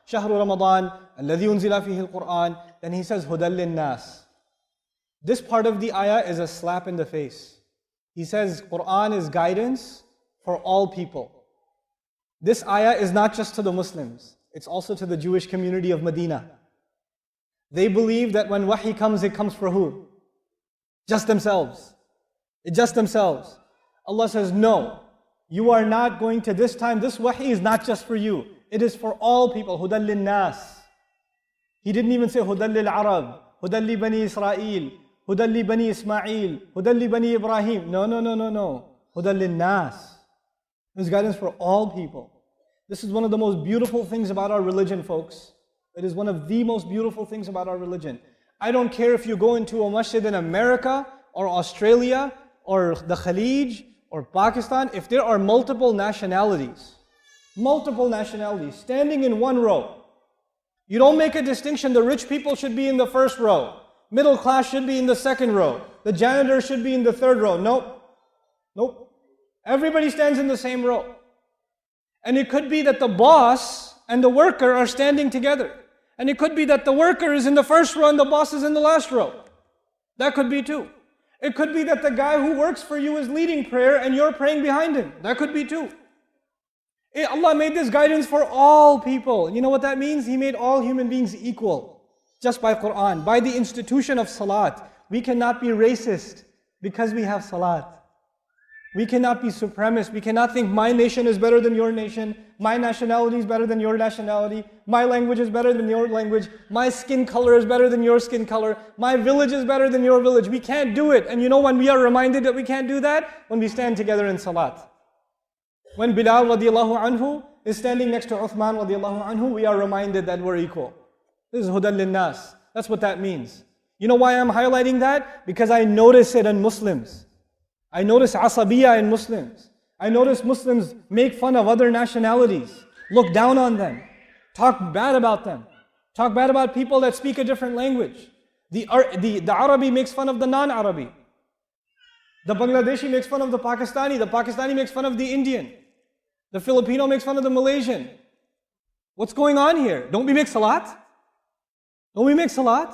شهر رمضان الذي أنزل فيه القرآن. Then he says هدى للناس. This part of the ayah is a slap in the face. He says Quran is guidance for all people. This ayah is not just to the Muslims, it's also to the Jewish community of Medina. They believe that when wahi comes, it comes for who? Just themselves. It's just themselves. Allah says, no, you are not going to this time. This wahi is not just for you. It is for all people. Hudan lin-nas. He didn't even say Hudan lil-Arab, Hudan li Bani Israel, Hudan li Bani Ismail, Hudan li Bani Ibrahim. No. Hudan lin-nas. This guidance for all people. This is one of the most beautiful things about our religion, folks. It is one of the most beautiful things about our religion. I don't care if you go into a masjid in America or Australia or the Khalij or Pakistan, if there are multiple nationalities standing in one row, you don't make a distinction. The rich people should be in the first row. Middle class should be in the second row. The janitor should be in the third row. Nope. Everybody stands in the same row. And it could be that the boss and the worker are standing together. And it could be that the worker is in the first row and the boss is in the last row. That could be too. It could be that the guy who works for you is leading prayer and you're praying behind him. That could be too. Allah made this guidance for all people. You know what that means? He made all human beings equal. Just by Quran, by the institution of salat. We cannot be racist because we have salat. We cannot be supremacist. We cannot think my nation is better than your nation. My nationality is better than your nationality. My language is better than your language. My skin color is better than your skin color. My village is better than your village. We can't do it. And you know when we are reminded that we can't do that? When we stand together in salat. When Bilal radiallahu anhu is standing next to Uthman radiallahu anhu, we are reminded that we're equal. This is hudan lin-nas. That's what that means. You know why I'm highlighting that? Because I notice it in Muslims. I notice asabiyya in Muslims. I notice Muslims make fun of other nationalities, look down on them, talk bad about them, talk bad about people that speak a different language. The Arabi makes fun of the non-Arabi. The Bangladeshi makes fun of the Pakistani makes fun of the Indian. The Filipino makes fun of the Malaysian. What's going on here? Don't we make salat? Don't we make salat?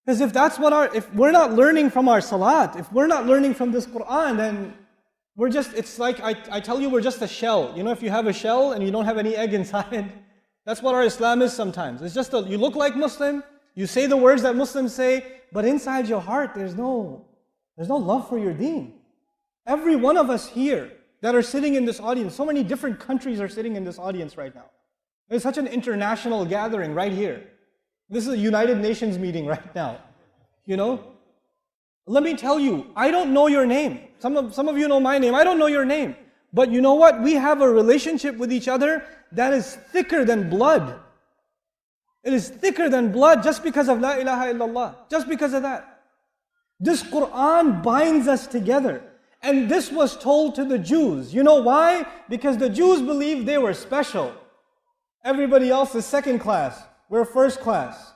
Because if we're not learning from our salat, if we're not learning from this Quran, then it's like I tell you, we're just a shell. You know, if you have a shell and you don't have any egg inside, that's what our Islam is sometimes. It's just you look like Muslim, you say the words that Muslims say, but inside your heart, there's no love for your deen. Every one of us here that are sitting in this audience, so many different countries are sitting in this audience right now. It's such an international gathering right here. This is a United Nations meeting right now. You know? Let me tell you, I don't know your name. Some of you know my name. I don't know your name. But you know what? We have a relationship with each other that is thicker than blood. It is thicker than blood just because of La ilaha illallah. Just because of that. This Quran binds us together. And this was told to the Jews. You know why? Because the Jews believed they were special. Everybody else is second class. We're first class.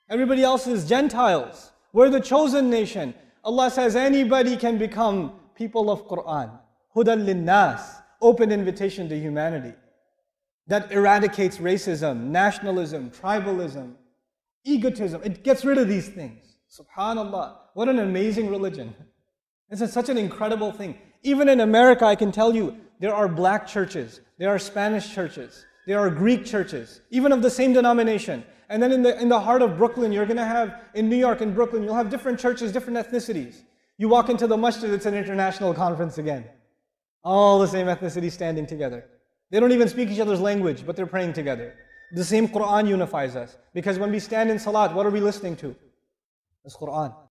Everybody else is Gentiles. We're the chosen nation. Allah says anybody can become people of Quran. Hudan lin-nas. Open invitation to humanity. That eradicates racism, nationalism, tribalism, egotism. It gets rid of these things. Subhanallah. What an amazing religion. It's such an incredible thing. Even in America, I can tell you, there are black churches. There are Spanish churches. There are Greek churches, even of the same denomination. And then in the heart of Brooklyn, you're going to have, in New York, in Brooklyn, you'll have different churches, different ethnicities. You walk into the masjid, it's an international conference again. All the same ethnicity standing together. They don't even speak each other's language, but they're praying together. The same Quran unifies us. Because when we stand in salat, what are we listening to? This Quran.